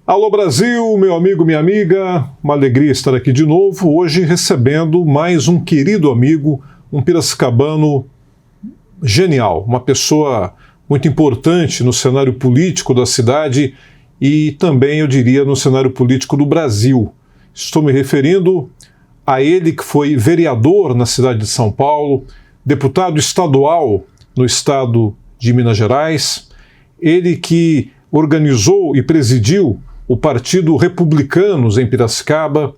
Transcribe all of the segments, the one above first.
Alô Brasil, meu amigo, minha amiga, uma alegria estar aqui de novo, hoje recebendo mais um querido amigo, um piracicabano genial, uma pessoa muito importante no cenário político da cidade e também, eu diria, no cenário político do Brasil. Estou me referindo a ele que foi vereador na cidade de São Paulo, deputado estadual no estado de Minas Gerais, ele que organizou e presidiu o Partido Republicanos em Piracicaba,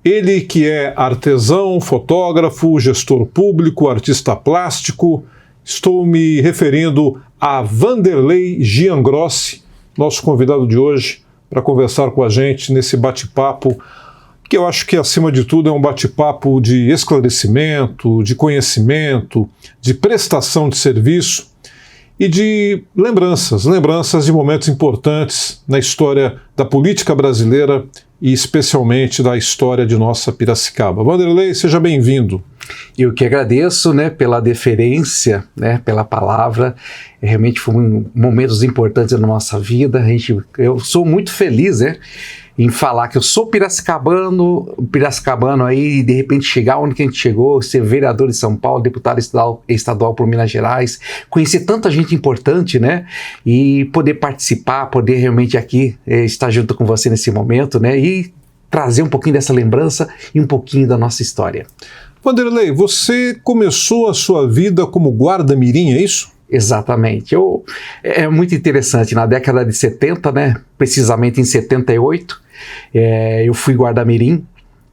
ele que é artesão, fotógrafo, gestor público, artista plástico. Estou me referindo a Vanderlei Giangrossi, nosso convidado de hoje, para conversar com a gente nesse bate-papo, que eu acho que, acima de tudo, é um bate-papo de esclarecimento, de conhecimento, de prestação de serviço e de lembranças de momentos importantes na história da política brasileira e especialmente da história de nossa Piracicaba. Vanderlei, seja bem-vindo. Eu que agradeço, pela deferência, pela palavra. Realmente foram momentos importantes na nossa vida. Eu sou muito feliz, em falar que eu sou piracicabano aí, e de repente chegar onde que a gente chegou, ser vereador de São Paulo, deputado estadual por Minas Gerais, conhecer tanta gente importante, e poder participar, poder realmente aqui estar junto com você nesse momento, e trazer um pouquinho dessa lembrança e um pouquinho da nossa história. Vanderlei, você começou a sua vida como guarda-mirim, é isso? Exatamente. É muito interessante, na década de 70, precisamente em 78, eu fui guarda-mirim,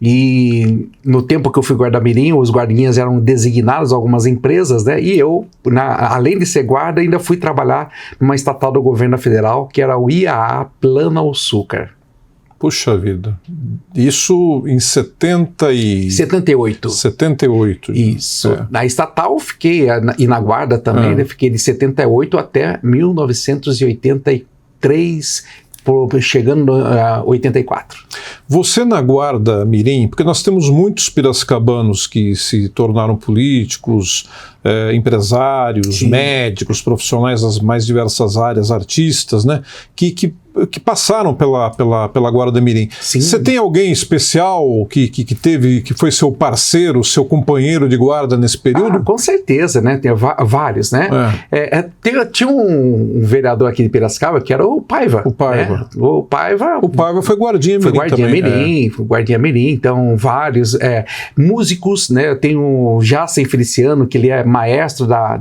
e no tempo que eu fui guarda-mirim, os guardinhas eram designados a algumas empresas, e eu, além de ser guarda, ainda fui trabalhar numa estatal do governo federal, que era o IAA Plano-Açúcar. Puxa vida, isso em 78. 78. Isso. Na estatal fiquei, e na guarda também, fiquei de 78 até 1983, chegando a 84. Você na guarda mirim, porque nós temos muitos piracicabanos que se tornaram políticos, empresários, sim, médicos, profissionais das mais diversas áreas, artistas, que passaram pela guarda mirim. Sim. Você tem alguém especial que foi seu parceiro, seu companheiro de guarda nesse período? Com certeza, tem vários, tinha um vereador aqui de Piracicaba que era o Paiva. O Paiva. O Paiva foi guardinha mirim. Foi guardinha mirim, então vários músicos, eu tenho o Jacen Feliciano, que ele é maestro da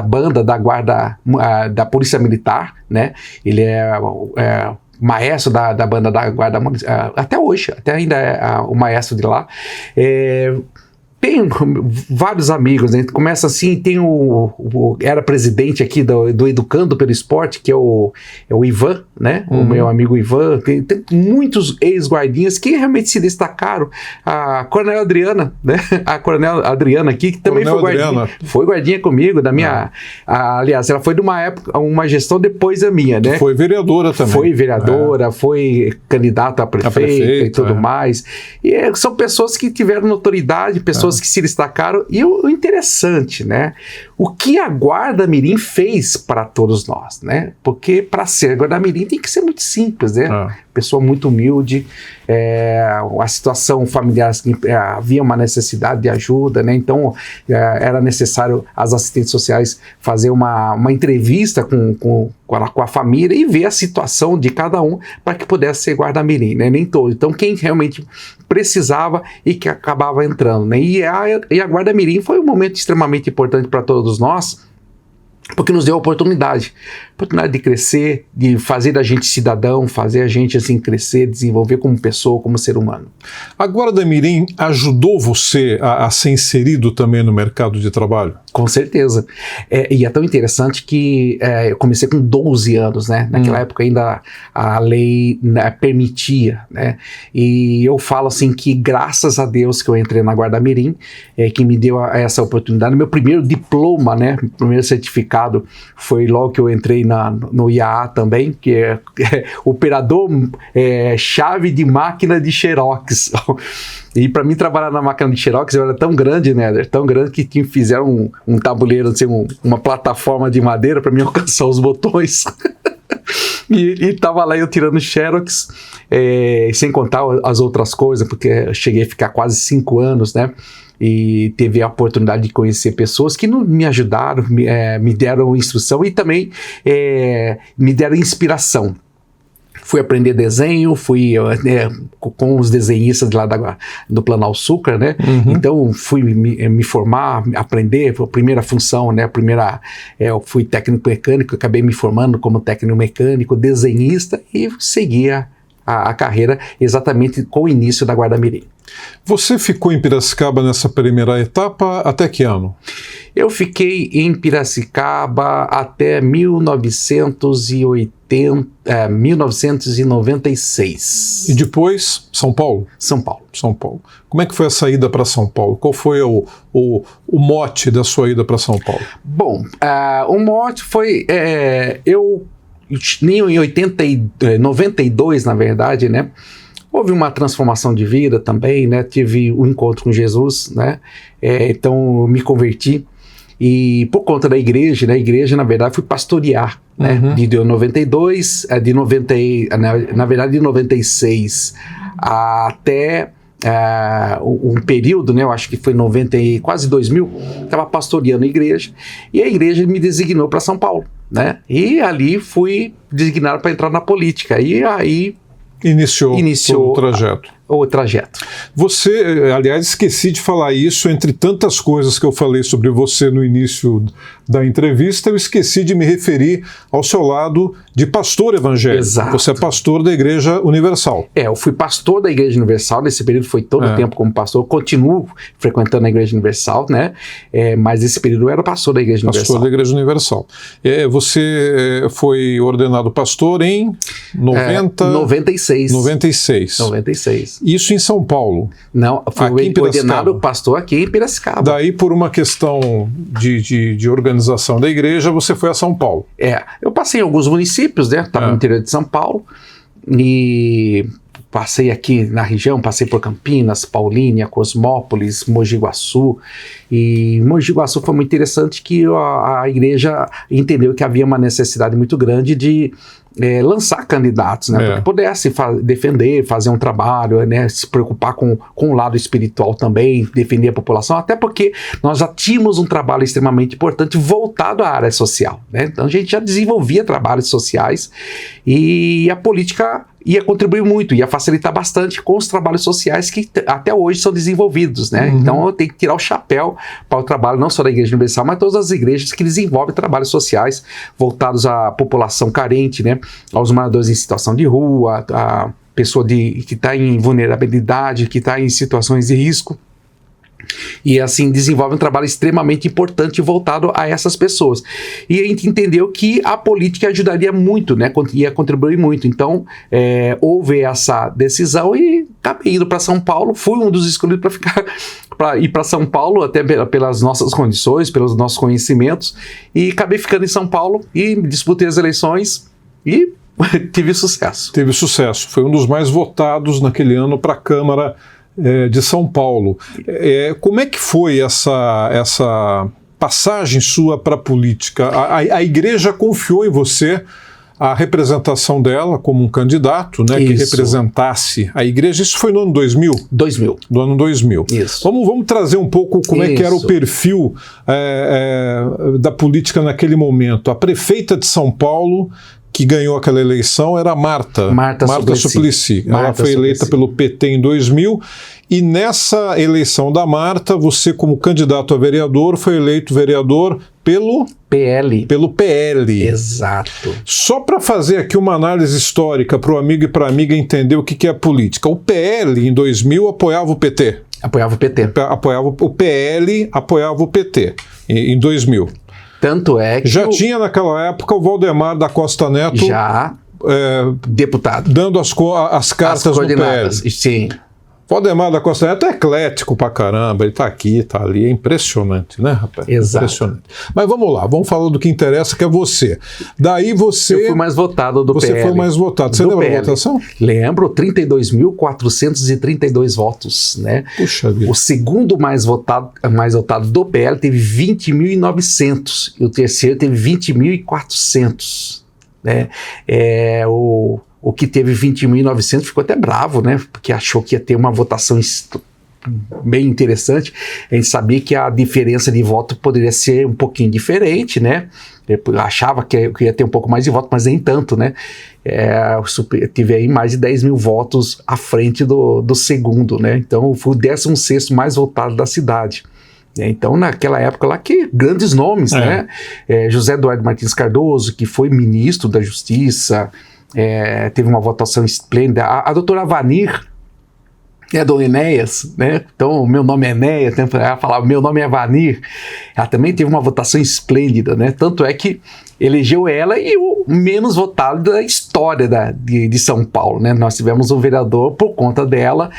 banda da guarda da Polícia Militar, ele é maestro da banda da guarda até hoje, até ainda é o maestro de lá. Tenho vários amigos, começa assim, tem era presidente aqui do Educando pelo Esporte, que é o Ivan, o meu amigo Ivan, tem muitos ex-guardinhas que realmente se destacaram, a Coronel Adriana, a Coronel Adriana aqui, que também foi guardinha comigo, da minha, aliás, ela foi de uma época, uma gestão depois da minha, Foi vereadora também. Foi vereadora, foi candidata a prefeita e tudo mais, e são pessoas que tiveram notoriedade, pessoas que se destacaram, e o interessante, o que a guarda mirim fez para todos nós, porque para ser guarda mirim tem que ser muito simples, pessoa muito humilde, a situação familiar, havia uma necessidade de ajuda, então era necessário as assistentes sociais fazer uma entrevista com a família e ver a situação de cada um para que pudesse ser guarda-mirim, nem todo. Então quem realmente precisava e que acabava entrando, e a guarda-mirim foi um momento extremamente importante para todos nós, porque nos deu a oportunidade de crescer, de fazer da gente cidadão, fazer a gente assim crescer, desenvolver como pessoa, como ser humano. A guarda mirim ajudou você a ser inserido também no mercado de trabalho? Com certeza. E é tão interessante que eu comecei com 12 anos, Naquela época ainda a lei permitia, E eu falo assim que graças a Deus que eu entrei na guarda mirim, que me deu essa oportunidade. Meu primeiro diploma, meu primeiro certificado foi logo que eu entrei no IAA também, que é operador chave de máquina de Xerox. E para mim trabalhar na máquina de Xerox eu era tão grande, tão grande que fizeram um tabuleiro, assim, uma plataforma de madeira para mim alcançar os botões. E estava lá eu tirando xerox, sem contar as outras coisas, porque eu cheguei a ficar quase 5 anos, né? E teve a oportunidade de conhecer pessoas que me ajudaram, me deram instrução e também me deram inspiração. Fui aprender desenho, fui com os desenhistas lá do Planalto Sucre, né? Uhum. Então fui me formar, aprender, a primeira função, né? Eu fui técnico mecânico, acabei me formando como técnico mecânico, desenhista e seguia a carreira exatamente com o início da Guarda Mirim. Você ficou em Piracicaba nessa primeira etapa até que ano? Eu fiquei em Piracicaba até 1996. E depois, São Paulo? São Paulo. São Paulo. Como é que foi a saída para São Paulo? Qual foi o mote da sua ida para São Paulo? Bom, o mote foi... em 92, na verdade, né? Houve uma transformação de vida também, né? Tive um encontro com Jesus, né? Então, me converti. E por conta da igreja, né? A igreja, na verdade, fui pastorear, né? Uhum. De 92, na verdade, de 96 até... um período, né, eu acho que foi quase 2000, estava pastoreando a igreja, e a igreja me designou para São Paulo, né, e ali fui designado para entrar na política, e aí iniciou o trajeto. Você, aliás, esqueci de falar isso, entre tantas coisas que eu falei sobre você no início da entrevista, eu esqueci de me referir ao seu lado de pastor evangélico. Exato. Você é pastor da Igreja Universal. Eu fui pastor da Igreja Universal, nesse período foi todo o tempo como pastor, continuo frequentando a Igreja Universal, né? Mas esse período eu era pastor da Igreja Universal. Pastor da Igreja Universal. Você foi ordenado pastor em 96. 96. Isso em São Paulo? Não, fui ordenado pastor aqui em Piracicaba. Daí, por uma questão de organização da igreja, você foi a São Paulo. Eu passei em alguns municípios, né? Estava no interior de São Paulo e passei aqui na região, passei por Campinas, Paulínia, Cosmópolis, Mogi Guaçu. E Mogi Guaçu foi muito interessante que a igreja entendeu que havia uma necessidade muito grande de lançar candidatos, né, para que pudesse defender, fazer um trabalho, né, se preocupar com o lado espiritual também, defender a população, até porque nós já tínhamos um trabalho extremamente importante voltado à área social, né? Então a gente já desenvolvia trabalhos sociais e a política ia contribuir muito, ia facilitar bastante com os trabalhos sociais que até hoje são desenvolvidos, né? Uhum. Então eu tenho que tirar o chapéu para o trabalho não só da Igreja Universal, mas todas as igrejas que desenvolvem trabalhos sociais voltados à população carente, né? Aos moradores em situação de rua, a pessoa que está em vulnerabilidade, que está em situações de risco. E assim desenvolve um trabalho extremamente importante voltado a essas pessoas. E a gente entendeu que a política ajudaria muito, né? Ia contribuir muito. Então houve essa decisão e acabei indo para São Paulo. Fui um dos escolhidos para ir para São Paulo, até pelas nossas condições, pelos nossos conhecimentos. E acabei ficando em São Paulo e disputei as eleições e tive sucesso. Teve sucesso. Foi um dos mais votados naquele ano para a Câmara de São Paulo. Como é que foi essa passagem sua para a política? A igreja confiou em você a representação dela como um candidato, né, que representasse a igreja. Isso foi no ano 2000? 2000. Do ano 2000. Isso. Vamos trazer um pouco como é que era o perfil da política naquele momento. A prefeita de São Paulo, que ganhou aquela eleição, era Marta Suplicy. Ela foi eleita pelo PT em 2000 e nessa eleição da Marta, você como candidato a vereador foi eleito vereador pelo PL. Pelo PL. Exato. Só para fazer aqui uma análise histórica para o amigo e para a amiga entender o que é a política. O PL em 2000 apoiava o PT. Apoiava o PT. O PL apoiava o PT em 2000. Tanto é que... Já tinha naquela época o Valdemar da Costa Neto... deputado. Dando as cartas no PL. Sim. Valdemar da Costa Neto é eclético pra caramba, ele tá aqui, tá ali, é impressionante, né, rapaz? Exato. Impressionante. Mas vamos lá, vamos falar do que interessa, que é você. Daí você... Eu fui mais votado do PL. Você foi mais votado. Você lembra a votação? Lembro, 32.432 votos, né? Puxa vida. O segundo mais votado do PL teve 20.900 e o terceiro teve 20.400. né? O que teve 21.900 ficou até bravo, né? Porque achou que ia ter uma votação bem interessante. A gente sabia que a diferença de voto poderia ser um pouquinho diferente, né? Eu achava que ia ter um pouco mais de voto, mas nem tanto, né? Tive aí mais de 10 mil votos à frente do segundo, né? Então, foi o 16º mais votado da cidade. Então, naquela época lá, que grandes nomes, né? José Eduardo Martins Cardoso, que foi ministro da Justiça, teve uma votação esplêndida. A doutora Vanir, do Enéas, né? Então, meu nome é Enéas, né? Ela falava, meu nome é Vanir. Ela também teve uma votação esplêndida, né? Tanto é que elegeu ela e o menos votado da história de São Paulo, né? Nós tivemos um vereador, por conta dela,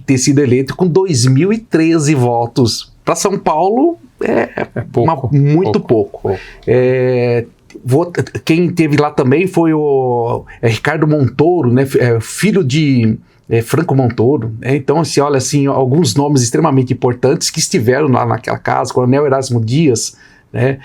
ter sido eleito com 2.013 votos. Para São Paulo, muito pouco. Quem teve lá também foi o Ricardo Montoro, né? Filho de Franco Montoro, né? Então, se olha assim, alguns nomes extremamente importantes que estiveram lá naquela casa, Coronel Erasmo Dias, né?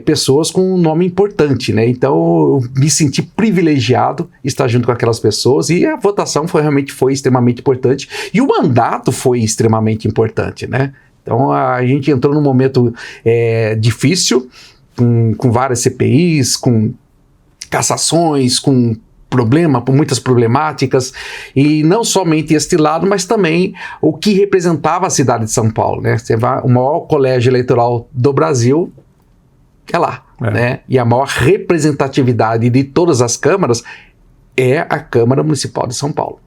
Pessoas com um nome importante, né? Então, eu me senti privilegiado estar junto com aquelas pessoas, e a votação realmente foi extremamente importante, e o mandato foi extremamente importante, né? Então, a gente entrou num momento difícil, com várias CPIs, com cassações, com muitas problemáticas, e não somente este lado, mas também o que representava a cidade de São Paulo, né? O maior colégio eleitoral do Brasil é lá, né? E a maior representatividade de todas as câmaras é a Câmara Municipal de São Paulo.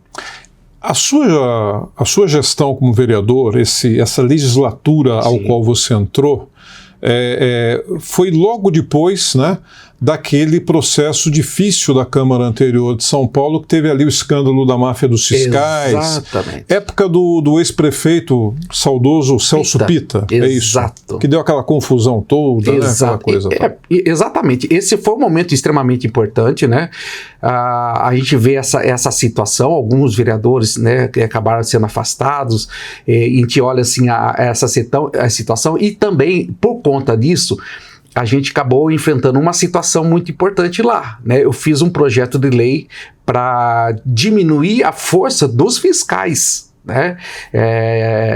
A sua gestão como vereador, essa legislatura ao qual você entrou, foi logo depois, né, daquele processo difícil da Câmara anterior de São Paulo, que teve ali o escândalo da máfia dos fiscais. Exatamente. Época do ex-prefeito saudoso Celso Pita. Exato. Isso? Que deu aquela confusão toda, né, aquela coisa toda. Exatamente. Esse foi um momento extremamente importante, né? A gente vê essa situação, alguns vereadores, né, que acabaram sendo afastados, e a gente olha assim essa situação, e também, por conta disso, a gente acabou enfrentando uma situação muito importante lá, né? Eu fiz um projeto de lei para diminuir a força dos fiscais, né?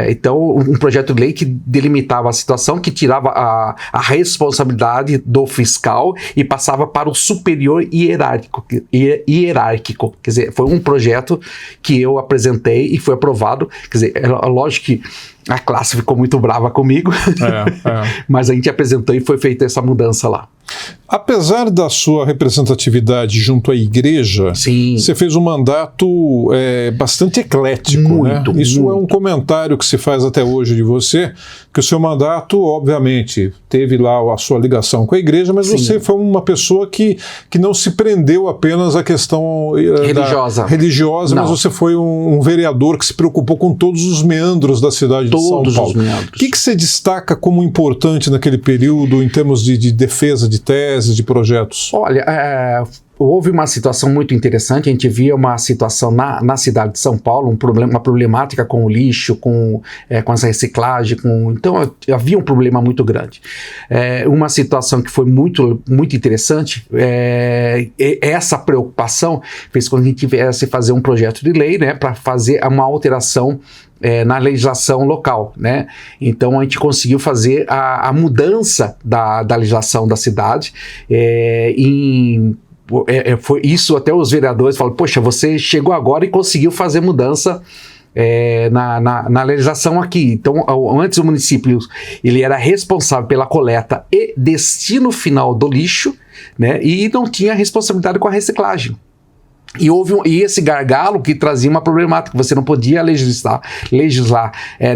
Então, um projeto de lei que delimitava a situação, que tirava a responsabilidade do fiscal e passava para o superior hierárquico. Quer dizer, foi um projeto que eu apresentei e foi aprovado. Quer dizer, lógico que a classe ficou muito brava comigo, mas a gente apresentou e foi feita essa mudança lá. Apesar da sua representatividade junto à igreja, sim, você fez um mandato bastante eclético, né? Isso é um comentário que se faz até hoje de você, que o seu mandato, obviamente, teve lá a sua ligação com a igreja, mas sim, você foi uma pessoa que não se prendeu apenas à questão religiosa, mas você foi um vereador que se preocupou com todos os meandros da cidade de São Paulo. O que você destaca como importante naquele período em termos de defesa de teses, de projetos? Olha, houve uma situação muito interessante. A gente via uma situação na cidade de São Paulo, uma problemática com o lixo, com essa reciclagem, então havia um problema muito grande. Uma situação que foi muito, muito interessante, essa preocupação fez com que a gente tivesse fazer um projeto de lei, né, para fazer uma alteração na legislação local, né? Então a gente conseguiu fazer a mudança da legislação da cidade foi isso. Até os vereadores falam, poxa, você chegou agora e conseguiu fazer mudança na legislação aqui. Então, antes o município ele era responsável pela coleta e destino final do lixo, né? E não tinha responsabilidade com a reciclagem. E esse gargalo que trazia uma problemática, você não podia legislar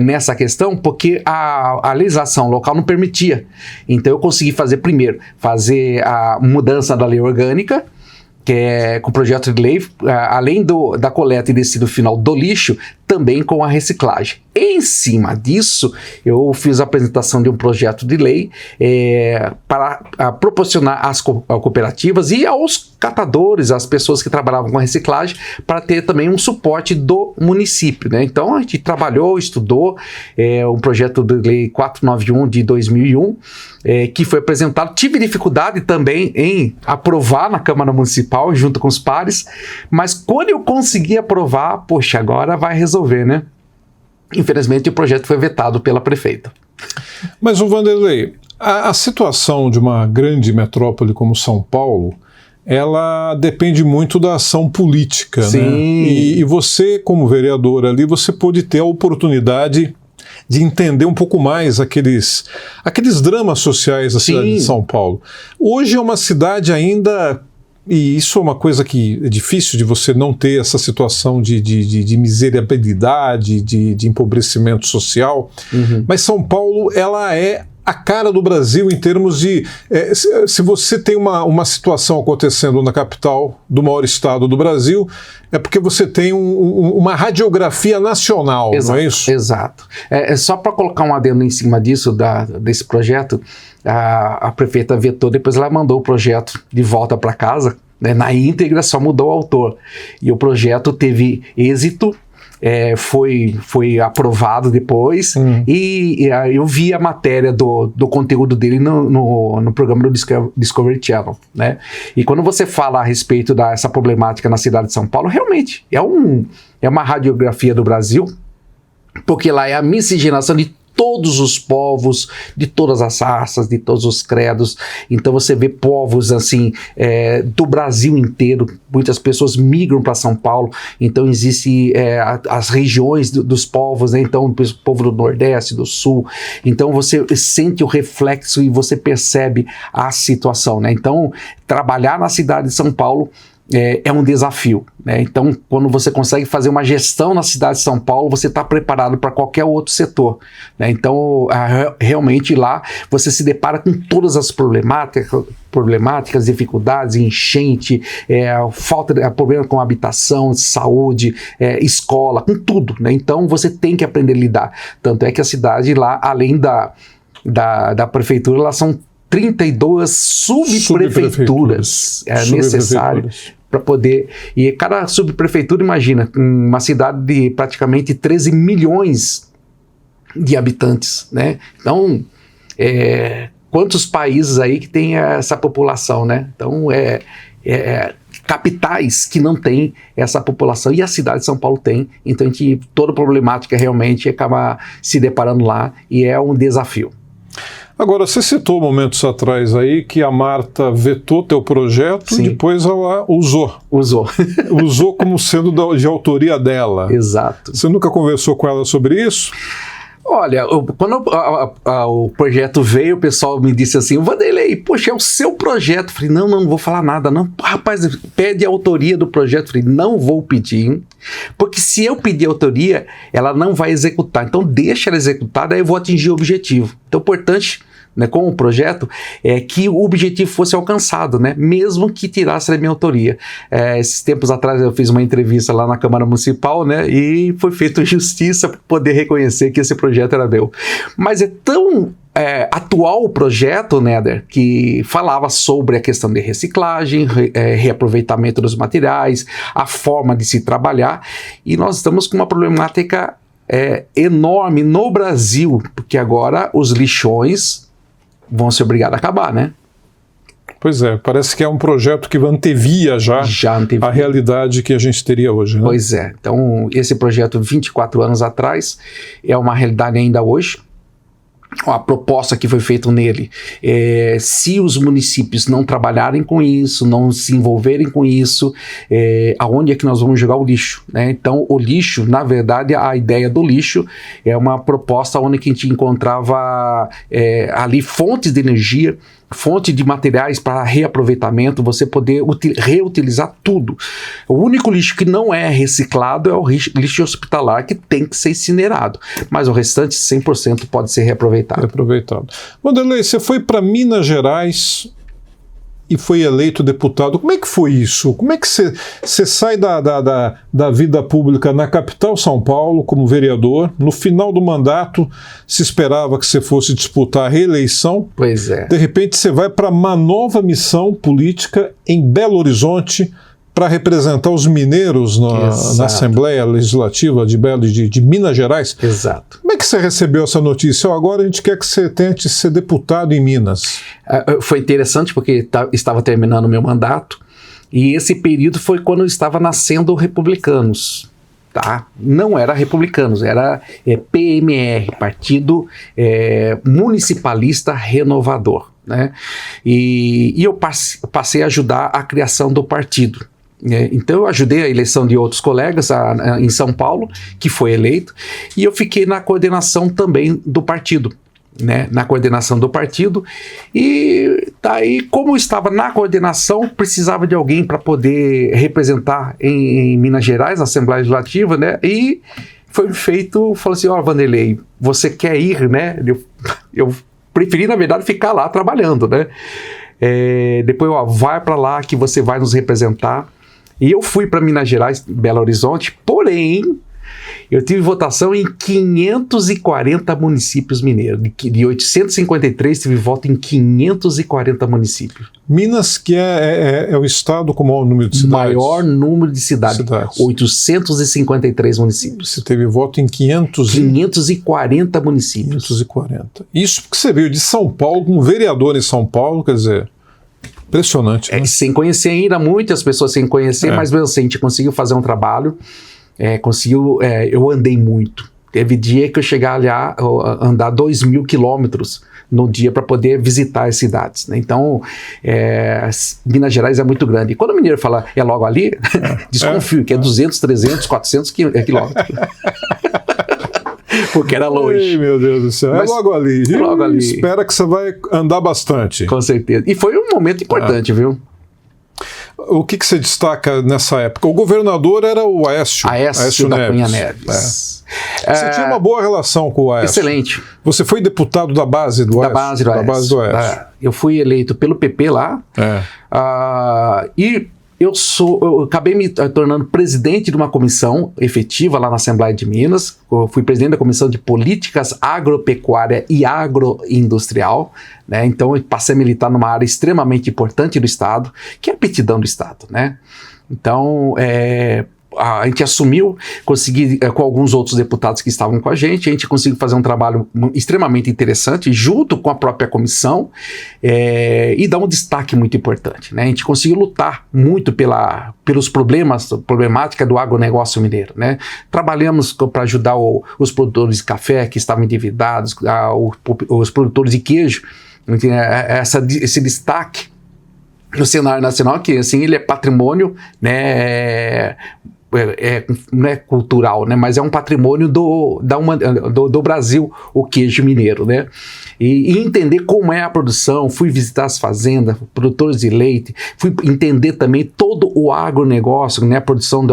nessa questão, porque a legislação local não permitia. Então eu consegui fazer a mudança da lei orgânica, que é com o projeto de lei, além da coleta e destino final do lixo, também com a reciclagem. Em cima disso, eu fiz a apresentação de um projeto de lei para proporcionar às cooperativas e aos catadores, às pessoas que trabalhavam com reciclagem, para ter também um suporte do município, né? Então a gente trabalhou, estudou um projeto de lei 491 de 2001, que foi apresentado. Tive dificuldade também em aprovar na Câmara Municipal junto com os pares, mas quando eu consegui aprovar, poxa, agora vai resolver, né? Infelizmente o projeto foi vetado pela prefeita. Mas, Vanderlei, a situação de uma grande metrópole como São Paulo, ela depende muito da ação política, Sim. né? E você, como vereador ali, você pôde ter a oportunidade de entender um pouco mais aqueles dramas sociais da cidade de São Paulo. Hoje é uma cidade ainda, e isso é uma coisa que é difícil de você não ter essa situação de miserabilidade, de empobrecimento social, mas São Paulo, ela é a cara do Brasil em termos de... se você tem uma situação acontecendo na capital do maior estado do Brasil, é porque você tem uma radiografia nacional, exato, não é isso? Exato. Só para colocar um adendo em cima disso, desse projeto, a prefeita vetou, depois ela mandou o projeto de volta para casa, né, na íntegra, só mudou o autor. E o projeto teve êxito, foi aprovado depois, e eu vi a matéria do conteúdo dele no programa do Discovery Channel, né? E quando você fala a respeito dessa problemática na cidade de São Paulo, realmente é uma radiografia do Brasil, porque lá é a miscigenação de todos os povos, de todas as raças, de todos os credos. Então você vê povos assim do Brasil inteiro. Muitas pessoas migram para São Paulo, então existe as regiões dos povos, né? Então o povo do Nordeste, do Sul. Então você sente o reflexo e você percebe a situação, né? Então trabalhar na cidade de São Paulo é um desafio, né? Então, quando você consegue fazer uma gestão na cidade de São Paulo, você está preparado para qualquer outro setor, né? Então, realmente lá você se depara com todas as problemáticas, dificuldades, enchente, problema com habitação, saúde, escola, com tudo, né? Então, você tem que aprender a lidar. Tanto é que a cidade lá, além da prefeitura, lá são 32 subprefeituras necessárias para poder... E cada subprefeitura, imagina, uma cidade de praticamente 13 milhões de habitantes, né? Então, quantos países aí que tem essa população, né? Então, capitais que não tem essa população, e a cidade de São Paulo tem. Então, toda problemática realmente acaba se deparando lá, e é um desafio. Agora, você citou momentos atrás aí que a Marta vetou teu projeto. Sim. E depois ela usou. Usou como sendo de autoria dela. Exato. Você nunca conversou com ela sobre isso? Olha, quando o projeto veio, o pessoal me disse assim: Vanderlei, poxa, é o seu projeto. Eu falei, não vou falar nada, não. Rapaz, pede a autoria do projeto. Eu falei, não vou pedir, porque se eu pedir a autoria, ela não vai executar. Então deixa ela executar, daí eu vou atingir o objetivo. Então, importante, né, com o projeto, é que o objetivo fosse alcançado, né, mesmo que tirasse da minha autoria. Esses tempos atrás eu fiz uma entrevista lá na Câmara Municipal, né, e foi feita justiça para poder reconhecer que esse projeto era meu. Mas é tão atual o projeto, Néder, que falava sobre a questão de reciclagem, reaproveitamento dos materiais, a forma de se trabalhar, e nós estamos com uma problemática enorme no Brasil, porque agora os lixões vão ser obrigados a acabar, né? Pois é, parece que é um projeto que antevia já a realidade que a gente teria hoje, né? Pois é, então esse projeto 24 anos atrás é uma realidade ainda hoje. A proposta que foi feita nele, se os municípios não trabalharem com isso, não se envolverem com isso, aonde é que nós vamos jogar o lixo, né? Então o lixo, na verdade, a ideia do lixo é uma proposta onde a gente encontrava ali fontes de energia, fonte de materiais para reaproveitamento, você poder reutilizar tudo. O único lixo que não é reciclado é o lixo hospitalar, que tem que ser incinerado, mas o restante 100% pode ser reaproveitado. Vanderlei, você foi para Minas Gerais e foi eleito deputado. Como é que foi isso? Como é que você sai da vida pública na capital São Paulo como vereador? No final do mandato se esperava que você fosse disputar a reeleição. Pois é. De repente você vai para uma nova missão política em Belo Horizonte para representar os mineiros na Assembleia Legislativa de Minas Gerais. Exato. Como é que você recebeu essa notícia? Agora a gente quer que você tente ser deputado em Minas. Foi interessante porque estava terminando o meu mandato e esse período foi quando estava nascendo Republicanos. Tá? Não era Republicanos, era PMR, Partido Municipalista Renovador. Né? E eu passei a ajudar a criação do partido. Então eu ajudei a eleição de outros colegas em São Paulo, que foi eleito, e eu fiquei na coordenação também do partido, né? Na coordenação do partido, e daí, como eu estava na coordenação, precisava de alguém para poder representar em Minas Gerais, na Assembleia Legislativa, né? E foi feito, falou assim, Vanderlei, você quer ir, né? Eu preferi, na verdade, ficar lá trabalhando, né? Depois, vai para lá que você vai nos representar. E eu fui para Minas Gerais, Belo Horizonte, porém, eu tive votação em 540 municípios mineiros. De 853, tive voto em 540 municípios. Minas, que é o estado com o maior número de cidades? Maior número de cidades. 853 municípios. Você teve voto em 540 municípios. 540. Isso porque você veio de São Paulo, como vereador em São Paulo, quer dizer... Impressionante, né? Sem conhecer ainda, muitas pessoas sem conhecer, mas mesmo assim, a gente conseguiu fazer um trabalho, eu andei muito. Teve dia que eu chegava lá, andar 2.000 quilômetros no dia para poder visitar as cidades, né? Então, Minas Gerais é muito grande. E quando o mineiro fala, é logo ali, desconfio que é 200, 300, 400 quilômetros. Porque era longe. Ai, meu Deus do céu. Mas, logo ali. Logo ali. Espera que você vai andar bastante. Com certeza. E foi um momento importante, viu? O que você destaca nessa época? O governador era o Aécio. Aécio da Cunha Neves. Você tinha uma boa relação com o Aécio. Excelente. Você foi deputado da base do Aécio? Da base do Aécio. Eu fui eleito pelo PP lá. E eu acabei me tornando presidente de uma comissão efetiva lá na Assembleia de Minas. Eu fui presidente da Comissão de Políticas Agropecuária e Agroindustrial, né? Então eu passei a militar numa área extremamente importante do Estado, que é a aptidão do Estado, né? Então, a gente assumiu, consegui, com alguns outros deputados que estavam com a gente conseguiu fazer um trabalho extremamente interessante, junto com a própria comissão, e dar um destaque muito importante, né? A gente conseguiu lutar muito pelos problemática do agronegócio mineiro, né? Trabalhamos para ajudar os produtores de café que estavam endividados, os produtores de queijo, esse destaque no cenário nacional, que assim, ele é patrimônio, né? Não é cultural, né, mas é um patrimônio do Brasil, o queijo mineiro, né? E entender como é a produção, fui visitar as fazendas, produtores de leite, fui entender também todo o agronegócio, né, a produção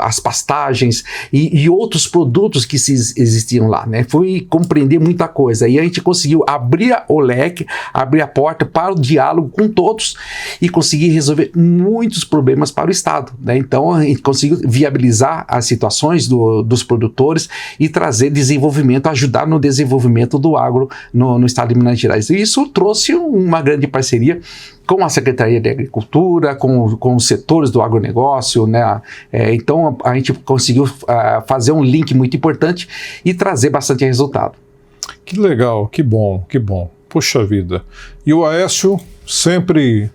as pastagens e outros produtos que existiam lá, né? Fui compreender muita coisa e a gente conseguiu abrir o leque, abrir a porta para o diálogo com todos e conseguir resolver muitos problemas para o Estado, né? Então a gente conseguiu viabilizar as situações dos produtores e trazer desenvolvimento, ajudar no desenvolvimento do agro no estado de Minas Gerais. E isso trouxe uma grande parceria com a Secretaria de Agricultura, com os setores do agronegócio, né? Então a gente conseguiu fazer um link muito importante e trazer bastante resultado. Que legal, que bom, que bom. Puxa vida. E o Aécio sempre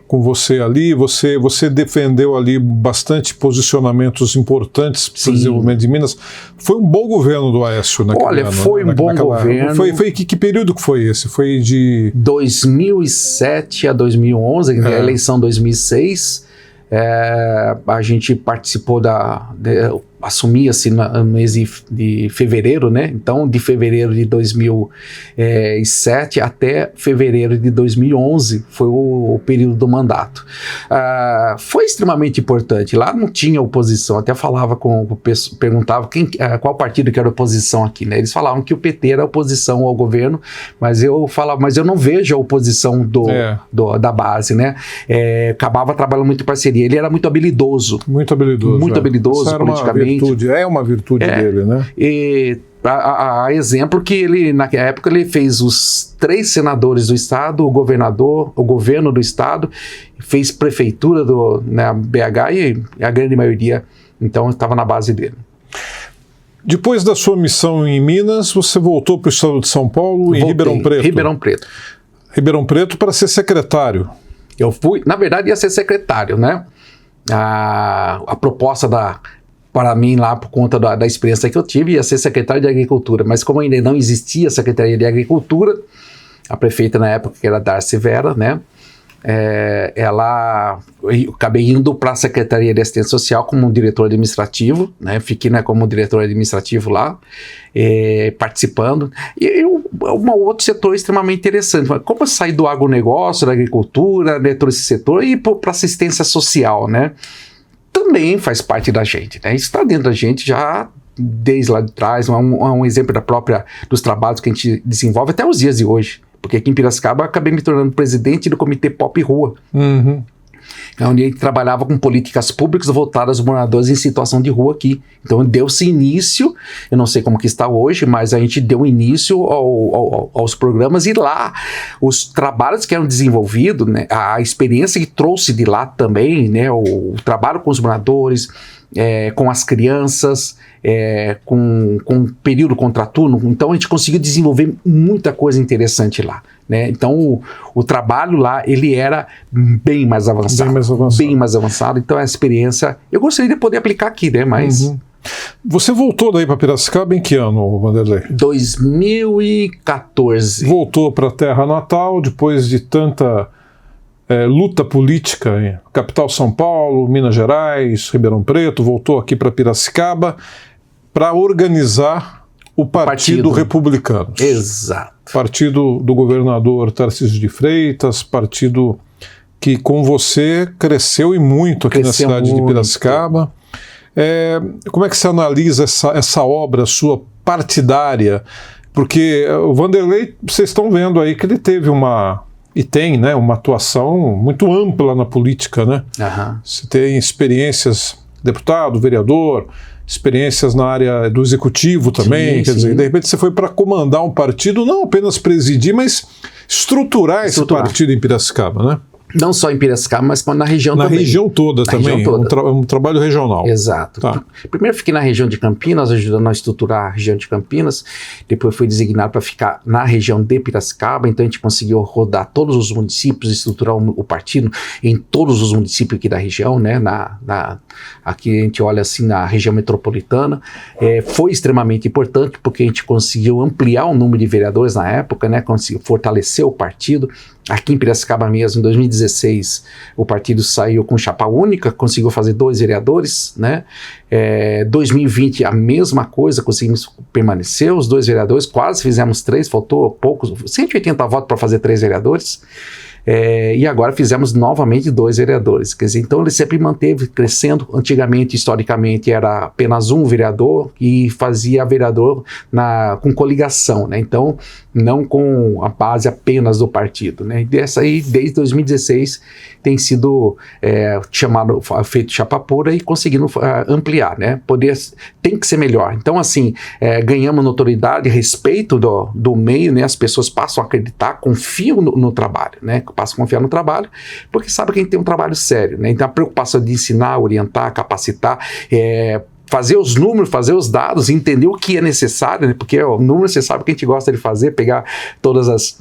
com você ali, você defendeu ali bastante posicionamentos importantes para o desenvolvimento de Minas. Foi um bom governo do Aécio naquele ano. Foi um bom governo. Que período que foi esse? Foi de 2007 a 2011, a eleição 2006. A gente participou assumi-se no mês de fevereiro, né? Então, de fevereiro de 2007 até fevereiro de 2011 foi o período do mandato. Foi extremamente importante. Lá não tinha oposição. Até falava perguntava qual partido que era oposição aqui, né? Eles falavam que o PT era oposição ao governo, mas eu falava, mas eu não vejo a oposição da base, né? Acabava trabalhando muito em parceria. Ele era muito habilidoso. Muito habilidoso. Muito habilidoso politicamente. É uma virtude dele, né? E a exemplo que ele, naquela época, ele fez os 3 senadores do estado, o governo do estado, fez prefeitura na BH e a grande maioria, então, estava na base dele. Depois da sua missão em Minas, você voltou para o estado de São Paulo, em Ribeirão Preto. Ribeirão Preto para ser secretário. Eu fui, na verdade, ia ser secretário, né? A proposta para mim lá, por conta da experiência que eu tive, ia ser secretário de Agricultura, mas como ainda não existia a Secretaria de Agricultura, a prefeita na época, que era Darcy Vera, né, eu acabei indo para a Secretaria de Assistência Social como diretor administrativo, né, fiquei como diretor administrativo lá, participando, e um outro setor extremamente interessante, como eu saí do agronegócio, da agricultura, né, todo esse setor, e para assistência social, né, também faz parte da gente, né? Isso está dentro da gente já desde lá de trás, um exemplo dos trabalhos que a gente desenvolve até os dias de hoje, porque aqui em Piracicaba eu acabei me tornando presidente do Comitê Pop Rua, onde a gente trabalhava com políticas públicas voltadas aos moradores em situação de rua aqui. Então deu-se início, eu não sei como que está hoje, mas a gente deu início aos programas, e lá os trabalhos que eram desenvolvidos, né, a experiência que trouxe de lá também, né, o trabalho com os moradores, com as crianças, com período contraturno, então a gente conseguiu desenvolver muita coisa interessante lá, né? Então o trabalho lá, ele era bem mais avançado, então a experiência, eu gostaria de poder aplicar aqui, né? Mas... Você voltou daí para Piracicaba em que ano, Vanderlei? 2014. Voltou para a terra natal, depois de tanta luta política em capital São Paulo, Minas Gerais, Ribeirão Preto, voltou aqui para Piracicaba para organizar o Partido Republicano. Exato. Partido do governador Tarcísio de Freitas, partido que com você cresceu e muito aqui na cidade de Piracicaba. Como é que você analisa essa obra sua partidária? Porque o Vanderlei, vocês estão vendo aí que ele teve e tem, né, uma atuação muito ampla na política, né? Você tem experiências, deputado, vereador, experiências na área do executivo também, quer dizer, de repente você foi para comandar um partido, não apenas presidir, mas estruturar esse partido em Piracicaba, né? Não só em Piracicaba, mas na região também. Na região toda também, um trabalho regional. Exato. Tá. Primeiro fiquei na região de Campinas, ajudando a estruturar a região de Campinas, depois fui designado para ficar na região de Piracicaba, então a gente conseguiu rodar todos os municípios, estruturar o partido em todos os municípios aqui da região, né? Aqui a gente olha assim na região metropolitana, foi extremamente importante porque a gente conseguiu ampliar o número de vereadores na época, né? Conseguiu fortalecer o partido. Aqui em Piracicaba mesmo, em 2016, o partido saiu com chapa única, conseguiu fazer 2 vereadores, né? 2020, a mesma coisa, conseguimos permanecer os 2 vereadores, quase fizemos 3, faltou poucos, 180 votos para fazer 3 vereadores. E agora fizemos novamente 2 vereadores, quer dizer, então ele sempre manteve crescendo. Antigamente, historicamente, era apenas um vereador e fazia vereador com coligação, né? Então não com a base apenas do partido, né? E dessa aí, desde 2016, tem sido feito chapa pura e conseguindo ampliar, né? Tem que ser melhor. Então, assim, ganhamos notoriedade, respeito do meio, né? As pessoas passam a acreditar, confiam no trabalho, né? Passam a confiar no trabalho, porque sabe que a gente tem um trabalho sério, né? Então a preocupação de ensinar, orientar, capacitar, fazer os números, fazer os dados, entender o que é necessário, né? Porque o número você sabe que a gente gosta de fazer, pegar todas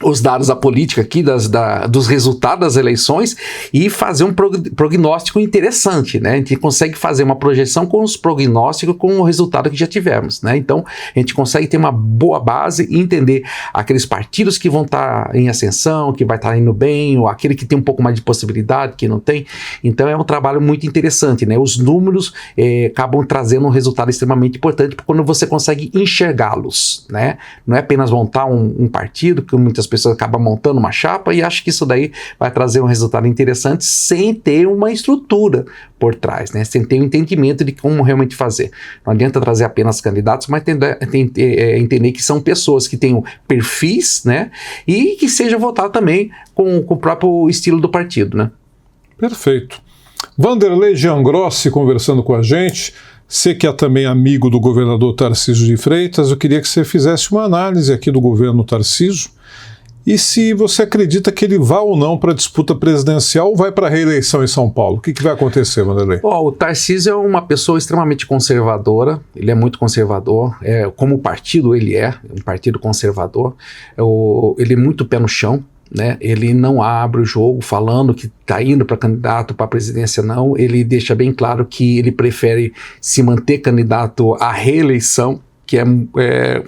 os dados da política aqui, dos resultados das eleições e fazer um prognóstico interessante, né? A gente consegue fazer uma projeção com os prognósticos com o resultado que já tivemos, né? Então, a gente consegue ter uma boa base e entender aqueles partidos que vão estar em ascensão, que vai estar indo bem, ou aquele que tem um pouco mais de possibilidade, que não tem. Então, é um trabalho muito interessante, né? Os números acabam trazendo um resultado extremamente importante quando você consegue enxergá-los, né? Não é apenas montar um partido, que muitas pessoas acabam montando uma chapa e acham que isso daí vai trazer um resultado interessante sem ter uma estrutura por trás, né? Sem ter um entendimento de como realmente fazer. Não adianta trazer apenas candidatos, mas entender que são pessoas que tenham perfis, né? E que seja votado também com o próprio estilo do partido, né? Perfeito. Vanderlei Giangrossi conversando com a gente. Você que é também amigo do governador Tarcísio de Freitas, eu queria que você fizesse uma análise aqui do governo Tarcísio e se você acredita que ele vá ou não para a disputa presidencial ou vai para a reeleição em São Paulo. O que vai acontecer, Vanderlei? O Tarcísio é uma pessoa extremamente conservadora, ele é muito conservador, como partido ele é um partido conservador, ele é muito pé no chão, né? Ele não abre o jogo falando que está indo para candidato para a presidência, não. Ele deixa bem claro que ele prefere se manter candidato à reeleição, que é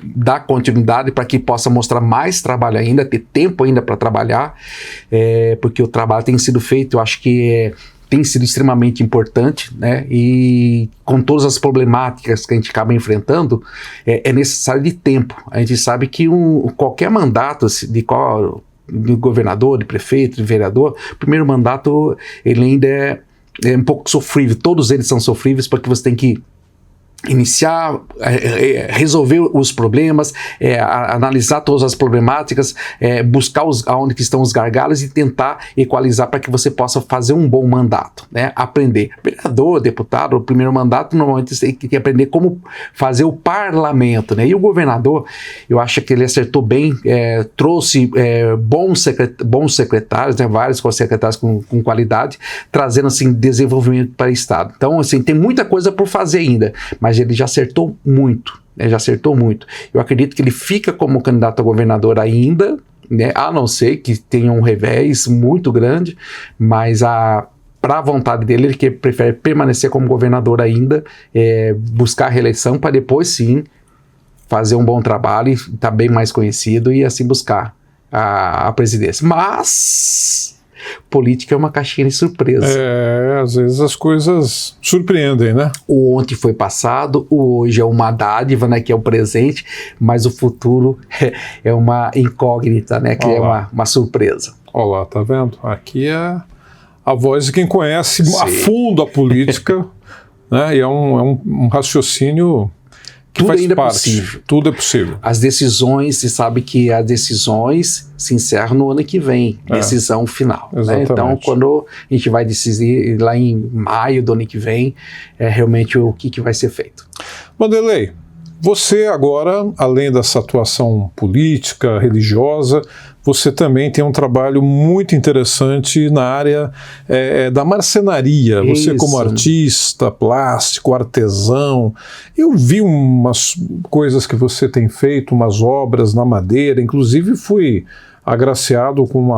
dar continuidade para que possa mostrar mais trabalho ainda, ter tempo ainda para trabalhar, porque o trabalho tem sido feito, eu acho que tem sido extremamente importante, né? E com todas as problemáticas que a gente acaba enfrentando, é necessário de tempo. A gente sabe que qualquer mandato de governador, de prefeito, de vereador, o primeiro mandato ele ainda é um pouco sofrível, todos eles são sofríveis porque você tem que iniciar, resolver os problemas, analisar todas as problemáticas, buscar onde que estão os gargalos e tentar equalizar para que você possa fazer um bom mandato, né? Aprender. Vereador, deputado, o primeiro mandato normalmente você tem que aprender como fazer o parlamento, né? E o governador, eu acho que ele acertou bem, trouxe bons secretários, né? Vários secretários com qualidade, trazendo assim desenvolvimento para o estado. Então, assim, tem muita coisa por fazer ainda, mas ele já acertou muito, né? Já acertou muito. Eu acredito que ele fica como candidato a governador ainda, né? A não ser que tenha um revés muito grande, mas para a vontade dele, ele prefere permanecer como governador ainda, buscar a reeleição para depois sim fazer um bom trabalho, estar bem mais conhecido e assim buscar a presidência. Mas política é uma caixinha de surpresa. Às vezes as coisas surpreendem, né? O ontem foi passado, o hoje é uma dádiva, né, que é o presente, mas o futuro é uma incógnita, né, que é uma surpresa. Olha lá, tá vendo? Aqui é a voz de quem conhece a fundo a política, né? E é um raciocínio que tudo faz ainda parte. É possível. Tudo é possível. As decisões, você sabe que as decisões se encerram no ano que vem, decisão final. Né? Então, quando a gente vai decidir lá em maio do ano que vem, realmente o que vai ser feito. Vanderlei, você agora, além dessa atuação política, religiosa, você também tem um trabalho muito interessante na área da marcenaria. Você como artista, plástico, artesão. Eu vi umas coisas que você tem feito, umas obras na madeira. Inclusive fui agraciado com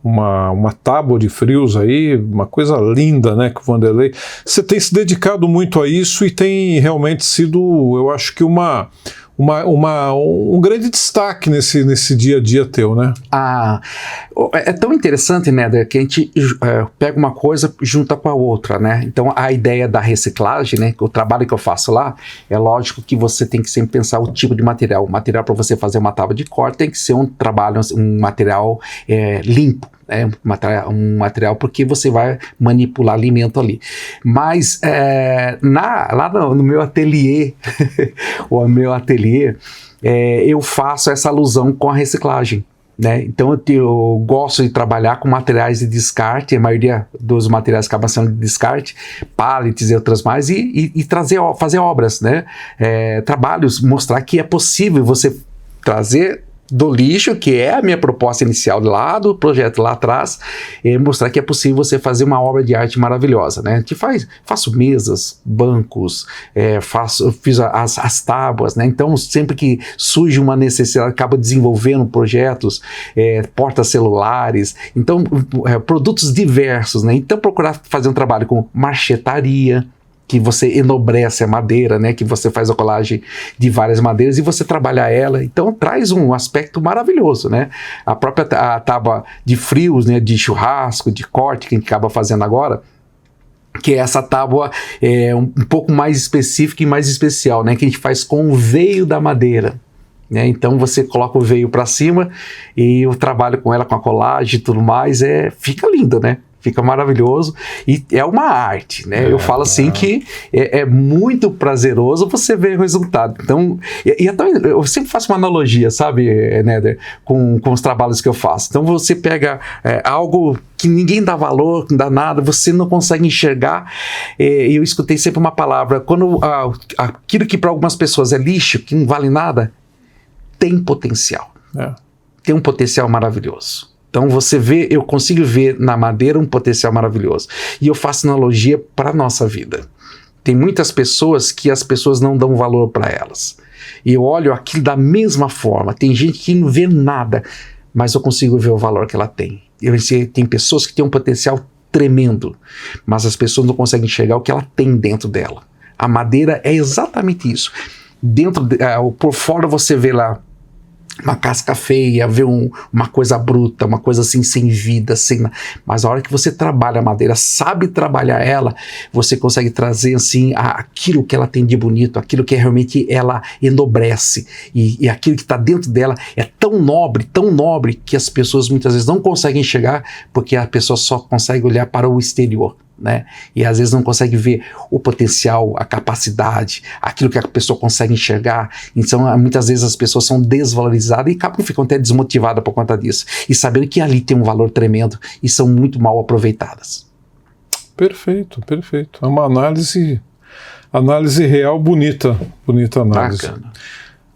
uma tábua de frios aí, uma coisa linda, né, que o Vanderlei. Você tem se dedicado muito a isso e tem realmente sido, eu acho que um grande destaque nesse dia a dia teu, né? É tão interessante, né, que a gente pega uma coisa e junta com a outra, né? Então a ideia da reciclagem, né, o trabalho que eu faço lá, é lógico que você tem que sempre pensar o tipo de material. O material para você fazer uma tábua de corte tem que ser um material limpo. Um material porque você vai manipular alimento ali. Mas lá no meu ateliê, eu faço essa alusão com a reciclagem. Né? Então eu gosto de trabalhar com materiais de descarte, a maioria dos materiais acaba sendo de descarte, pallets e outras mais, e fazer obras, né? Trabalhos, mostrar que é possível você trazer do lixo, que é a minha proposta inicial lá do projeto lá atrás, é mostrar que é possível você fazer uma obra de arte maravilhosa, né? Faço mesas, bancos, fiz as tábuas, né? Então, sempre que surge uma necessidade, acabo desenvolvendo projetos, portas celulares, então, produtos diversos, né? Então, procurar fazer um trabalho com marchetaria, que você enobrece a madeira, né? Que você faz a colagem de várias madeiras e você trabalha ela. Então traz um aspecto maravilhoso, né? A própria tábua de frios, né? De churrasco, de corte, que a gente acaba fazendo agora, que é essa tábua um pouco mais específica e mais especial, né? Que a gente faz com o veio da madeira. Né? Então você coloca o veio para cima e eu trabalho com ela, com a colagem e tudo mais, fica lindo, né? Fica maravilhoso e é uma arte, né? Eu falo assim que é muito prazeroso você ver o resultado. Então, eu sempre faço uma analogia, sabe, Néder, com os trabalhos que eu faço. Então, você pega algo que ninguém dá valor, não dá nada, você não consegue enxergar. Eu escutei sempre uma palavra, quando aquilo que para algumas pessoas é lixo, que não vale nada, tem potencial. Tem um potencial maravilhoso. Então eu consigo ver na madeira um potencial maravilhoso. E eu faço analogia para a nossa vida. Tem muitas pessoas que as pessoas não dão valor para elas. E eu olho aquilo da mesma forma. Tem gente que não vê nada, mas eu consigo ver o valor que ela tem. Tem pessoas que têm um potencial tremendo, mas as pessoas não conseguem enxergar o que ela tem dentro dela. A madeira é exatamente isso. Por fora você vê lá uma casca feia, ver uma coisa bruta, uma coisa assim sem vida, mas a hora que você trabalha a madeira, sabe trabalhar ela, você consegue trazer assim aquilo que ela tem de bonito, aquilo que realmente ela enobrece, e aquilo que está dentro dela é tão nobre, que as pessoas muitas vezes não conseguem enxergar, porque a pessoa só consegue olhar para o exterior. Né? E às vezes não consegue ver o potencial, a capacidade, aquilo que a pessoa consegue enxergar. Então muitas vezes as pessoas são desvalorizadas e ficam até desmotivadas por conta disso, e sabendo que ali tem um valor tremendo e são muito mal aproveitadas. Perfeito. É uma análise real, bonita análise. Bacana.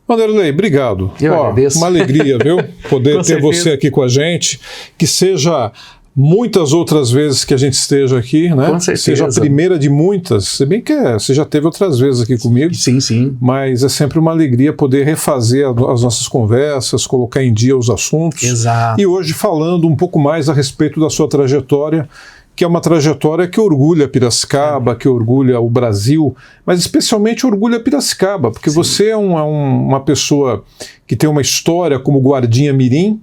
Vanderlei, obrigado. Eu agradeço. Uma alegria, viu? Poder ter você aqui com a gente, que seja muitas outras vezes que a gente esteja aqui, né? Com certeza. Seja a primeira de muitas, se bem que você já teve outras vezes aqui comigo. Sim. Mas é sempre uma alegria poder refazer as nossas conversas, colocar em dia os assuntos. Exato. E hoje falando um pouco mais a respeito da sua trajetória, que é uma trajetória que orgulha Piracicaba, que orgulha o Brasil, mas especialmente orgulha Piracicaba, porque você é uma pessoa que tem uma história como guardinha mirim,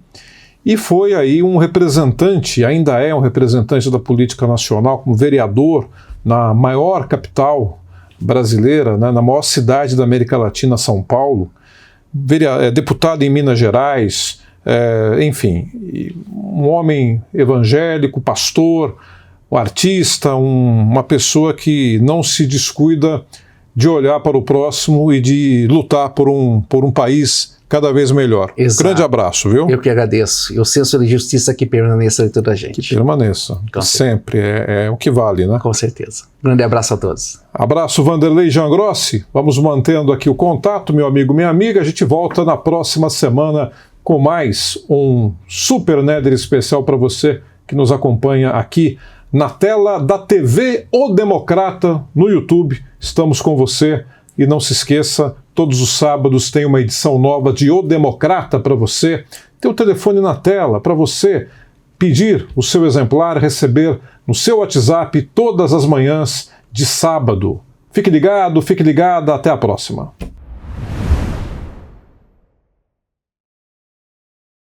e foi aí um representante, ainda é um representante da política nacional, como vereador na maior capital brasileira, né, na maior cidade da América Latina, São Paulo, deputado em Minas Gerais, enfim, um homem evangélico, pastor, um artista, uma pessoa que não se descuida de olhar para o próximo e de lutar por um país cada vez melhor. Exato. Grande abraço, viu? Eu que agradeço. E o senso de justiça que permaneça dentro da gente. Que permaneça. Sempre. É o que vale, né? Com certeza. Grande abraço a todos. Abraço, Vanderlei Giangrossi. Vamos mantendo aqui o contato, meu amigo, minha amiga. A gente volta na próxima semana com mais um Super Néder especial para você que nos acompanha aqui na tela da TV O Democrata no YouTube. Estamos com você. E não se esqueça, todos os sábados tem uma edição nova de O Democrata para você. Tem o telefone na tela para você pedir o seu exemplar, receber no seu WhatsApp todas as manhãs de sábado. Fique ligado, fique ligada, até a próxima.